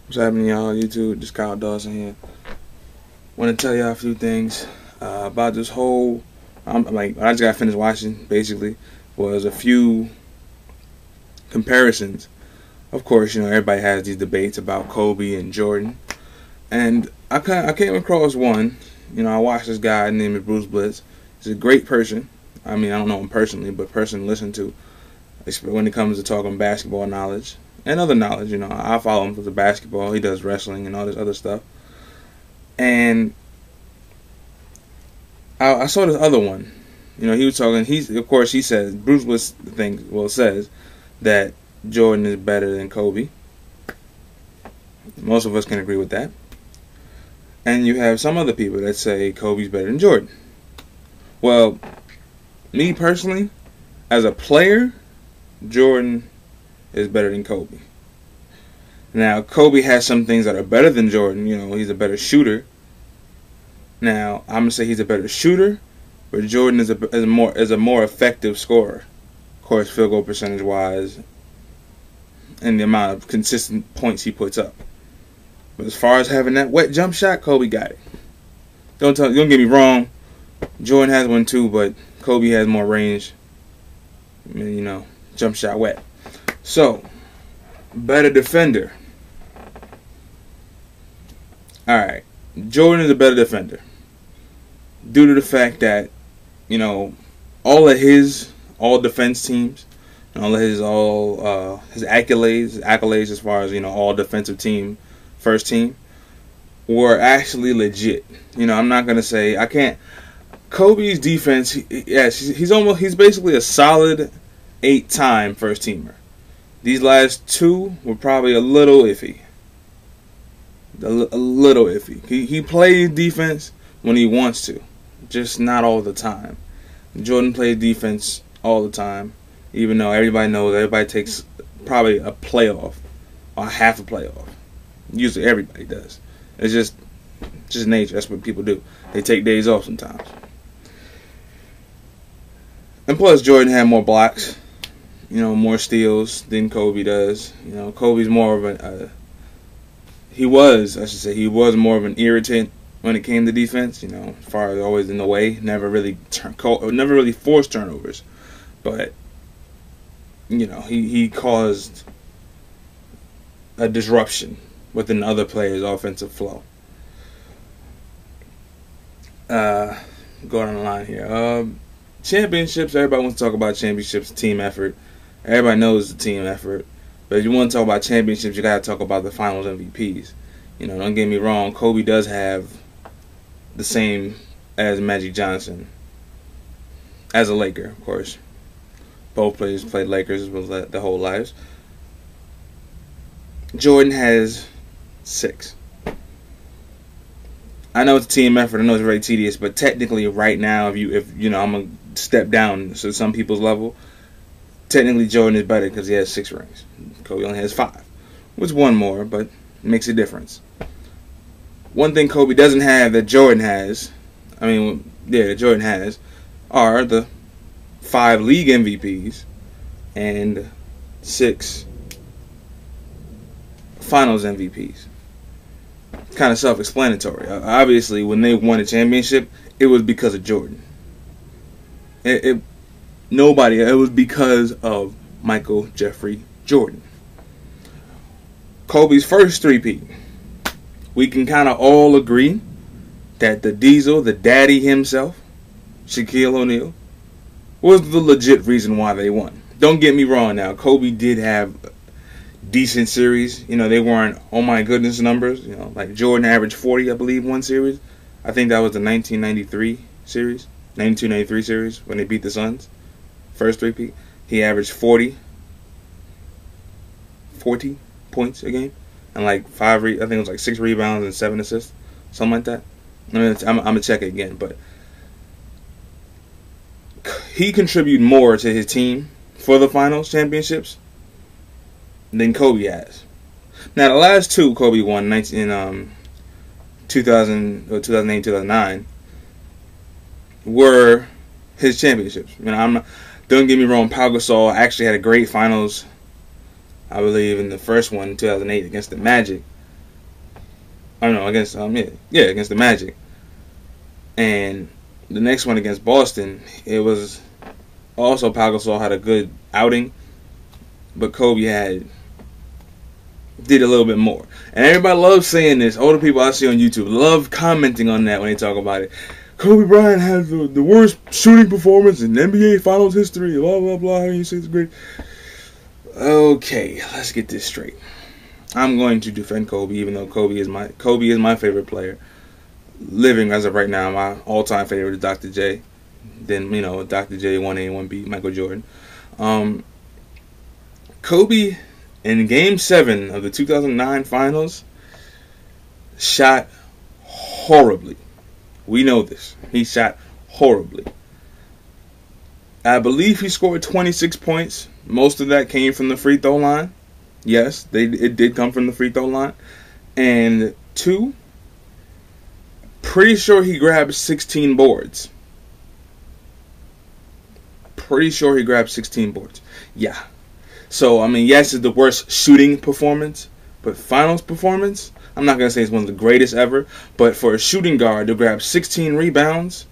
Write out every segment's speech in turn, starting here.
What's happening, y'all? YouTube, just Kyle Dawson here. Want to tell y'all a few things about this whole. I just got finished watching. Basically, was a few comparisons. Of course, everybody has these debates about Kobe and Jordan, and I came across one. I watched this guy named Bruce Blitz. He's a great person. I don't know him personally, but person to listen to when it comes to talking basketball knowledge and other knowledge. I follow him for the basketball. He does wrestling and all this other stuff. And I saw this other one. He was talking. He says Bruce Willis says that Jordan is better than Kobe. Most of us can agree with that. And you have some other people that say Kobe's better than Jordan. Well, me personally, as a player, Jordan is better than Kobe. Now, Kobe has some things that are better than Jordan. He's a better shooter. Now, I'm gonna say he's a better shooter, but Jordan is a more effective scorer. Of course, field goal percentage wise, and the amount of consistent points he puts up. But as far as having that wet jump shot, Kobe got it. Don't get me wrong. Jordan has one too, but Kobe has more range. Jump shot wet. So, better defender. Alright. Jordan is a better defender. Due to the fact that, all defense teams, all his accolades as far as, all defensive team, first team, were actually legit. I'm not gonna say Kobe's defense, he's basically a solid 8-time first teamer. These last two were probably a little iffy. He plays defense when he wants to, just not all the time. Jordan plays defense all the time, even though everybody takes probably a playoff or half a playoff. Usually everybody does. It's just nature. That's what people do. They take days off sometimes. And plus, Jordan had more blocks, more steals than Kobe does. Kobe's more of he was more of an irritant when it came to defense. As far as always in the way, never really forced turnovers, but he caused a disruption within the other players' offensive flow. Going on the line here. Championships, everybody wants to talk about championships, team effort. Everybody knows it's a team effort. But if you want to talk about championships, you got to talk about the finals MVPs. Don't get me wrong, Kobe does have the same as Magic Johnson as a Laker, of course. Both players played Lakers their whole lives. Jordan has 6. I know it's a team effort. I know it's very tedious, but technically, right now, if I'm gonna step down to some people's level, technically Jordan is better because he has 6 rings. Kobe only has 5, which one more, but it makes a difference. One thing Kobe doesn't have that Jordan has, that Jordan has, are the 5 league MVPs and 6 finals MVPs. Kind of self-explanatory. Obviously, when they won a championship, it was because of Jordan. It was because of Michael Jeffrey Jordan. Kobe's first three-peat. We can kind of all agree that the Diesel, the daddy himself, Shaquille O'Neal, was the legit reason why they won. Don't get me wrong now. Kobe did have decent series. They weren't, oh my goodness, numbers. Like Jordan averaged 40, I believe, one series. I think that was the 1993 series. 92-93 series when they beat the Suns. First three-peat. He averaged 40 points a game. And I think it was 6 rebounds and 7 assists. Something like that. I'm going to check it again. But he contributed more to his team for the finals championships than Kobe has. Now, the last 2 Kobe won in 2008, 2009 were his championships. Don't get me wrong, Pau Gasol actually had a great finals, I believe, in the first one in 2008 against the Magic. I don't know, against against the Magic. And the next one against Boston, it was also Pau Gasol had a good outing, but Kobe did a little bit more. And everybody loves saying this. Older people I see on YouTube love commenting on that when they talk about it. Kobe Bryant has the worst shooting performance in NBA Finals history. Blah blah blah. You say it's great. Okay, let's get this straight. I'm going to defend Kobe, even though Kobe is my favorite player, living as of right now. My all-time favorite is Dr. J. Then Dr. J 1A and 1B, Michael Jordan. Kobe in Game 7 of the 2009 Finals shot horribly. We know this. He shot horribly. I believe he scored 26 points. Most of that came from the free throw line. Yes, it did come from the free throw line. And 2, pretty sure he grabbed 16 boards. Pretty sure he grabbed 16 boards. Yeah. So, yes, it's the worst shooting performance, but finals performance, I'm not going to say it's one of the greatest ever, but for a shooting guard to grab 16 rebounds,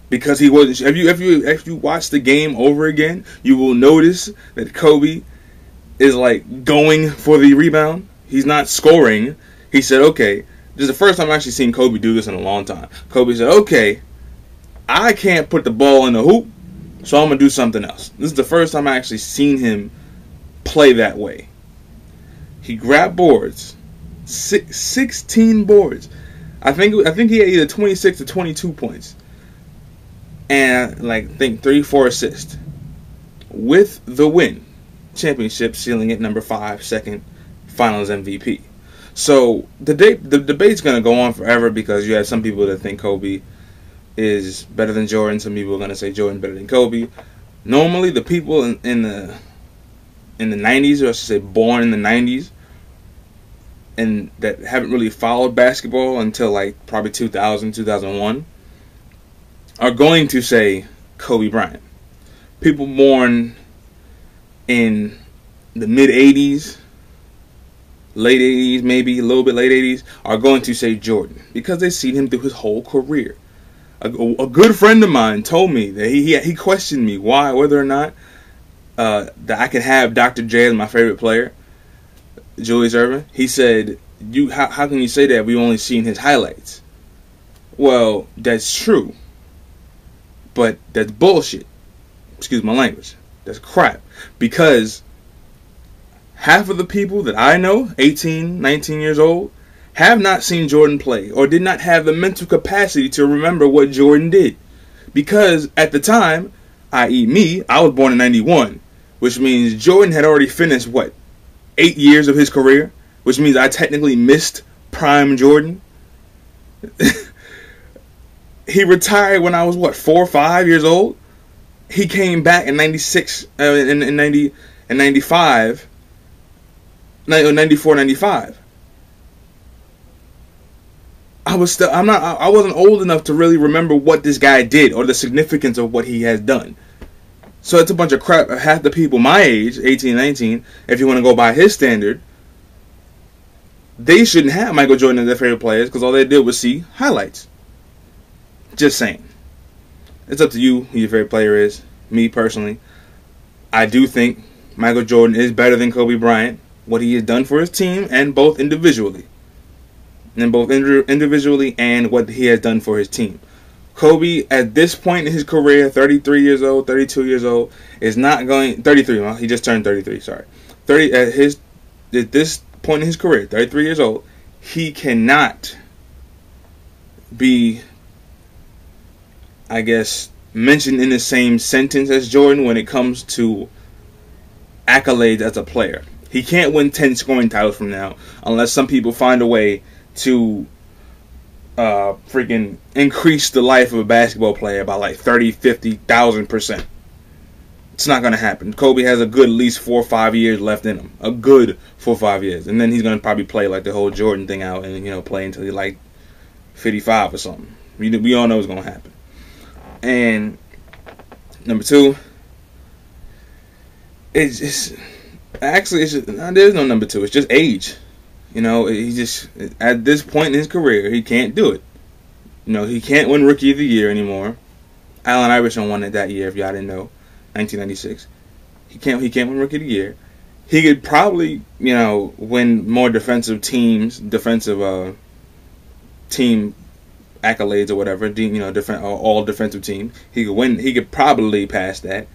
because he was, if you watch the game over again, you will notice that Kobe is like going for the rebound. He's not scoring. He said, okay, this is the first time I've actually seen Kobe do this in a long time. Kobe said, okay, I can't put the ball in the hoop, so I'm going to do something else. This is the first time I actually seen him play that way. He grabbed boards, 16 boards. I think he had either 26 or 22 points, and 3-4 assists with the win, championship, sealing at number 5, second Finals MVP. So the debate's gonna go on forever because you have some people that think Kobe is better than Jordan. Some people are gonna say Jordan better than Kobe. Normally, the people in the 90s, or I should say born in the 90s, and that haven't really followed basketball until probably 2000, 2001, are going to say Kobe Bryant. People born in the mid-80s, late 80s, maybe a little bit late 80s, are going to say Jordan because they've seen him through his whole career. A good friend of mine told me that he questioned me whether or not that I could have Dr. J as my favorite player, Julius Erving. He said, how can you say that? We've only seen his highlights. Well, that's true, but that's bullshit. Excuse my language. That's crap. Because half of the people that I know, 18, 19 years old, have not seen Jordan play or did not have the mental capacity to remember what Jordan did. Because at the time, i.e. me, I was born in 91, which means Jordan had already finished, 8 years of his career, which means I technically missed prime Jordan. He retired when I was 4 or 5 years old. He came back in 96, in 95, 94, 95. I wasn't old enough to really remember what this guy did or the significance of what he has done. So it's a bunch of crap. Half the people my age, 18, 19, if you want to go by his standard, they shouldn't have Michael Jordan as their favorite players because all they did was see highlights. Just saying. It's up to you who your favorite player is. Me, personally, I do think Michael Jordan is better than Kobe Bryant, what he has done for his team, and both individually. Individually and what he has done for his team. Kobe, at this point in his career, 33 years old, 32 years old, is not going... 33, well, he just turned 33, sorry. At this point in his career, 33 years old, he cannot be, I guess, mentioned in the same sentence as Jordan when it comes to accolades as a player. He can't win 10 scoring titles from now unless some people find a way to freaking increase the life of a basketball player by 30, 50,000%. It's not going to happen. Kobe has a good at least 4 or 5 years left in him. A good 4 or 5 years. And then he's going to probably play the whole Jordan thing out and, play until he's 55 or something. We all know what's going to happen. And number 2, there's no number 2. It's just age. You know, he just, at this point in his career, he can't do it. You know, he can't win Rookie of the Year anymore. Allen Iverson won it that year, if y'all didn't know, 1996. He can't win Rookie of the Year. He could probably, you know, win more defensive team accolades or whatever. You know, all defensive team. He could win. He could probably pass that.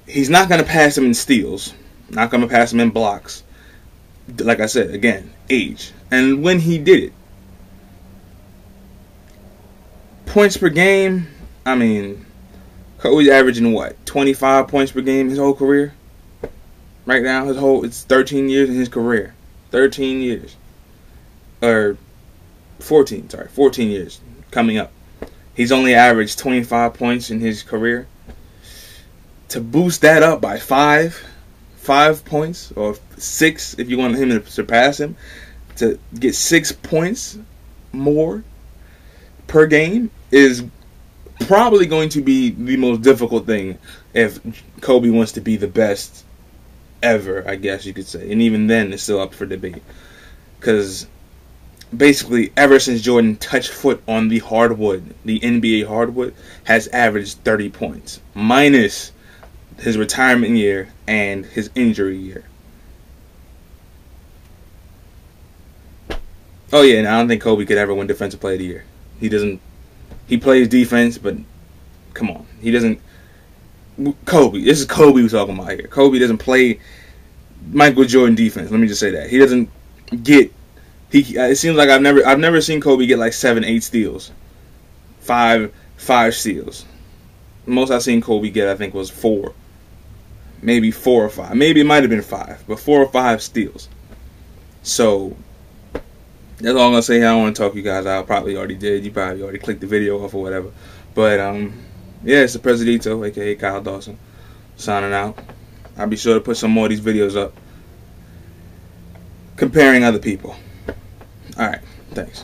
He's not going to pass him in steals. Not going to pass him in blocks. Like I said, again, age. And when he did it, points per game, I mean, Kobe's averaging what? 25 points per game his whole career? Right now, it's 13 years in his career. 13 years. Or 14 years coming up. He's only averaged 25 points in his career. To boost that up by 5 points, or 6 if you want him to surpass him, to get 6 points more per game is probably going to be the most difficult thing if Kobe wants to be the best ever, I guess you could say. And even then, it's still up for debate. Because basically, ever since Jordan touched foot on the hardwood, the NBA hardwood, has averaged 30 points. Minus his retirement year and his injury year. Oh yeah, and I don't think Kobe could ever win Defensive Player of the Year. He doesn't. He plays defense, but come on, he doesn't. Kobe, this is Kobe we're talking about here. Kobe doesn't play Michael Jordan defense. Let me just say that he doesn't get. It seems like I've never seen Kobe get like 7, 8 steals, 5 steals. Most I've seen Kobe get, I think, was 4. Maybe 4 or 5. Maybe it might have been 5, but 4 or 5 steals. So that's all I'm gonna say. I don't want to talk you guys out. Probably already did. You probably already clicked the video off or whatever. But yeah, it's the Presidito, aka Kyle Dawson, signing out. I'll be sure to put some more of these videos up comparing other people. All right, thanks.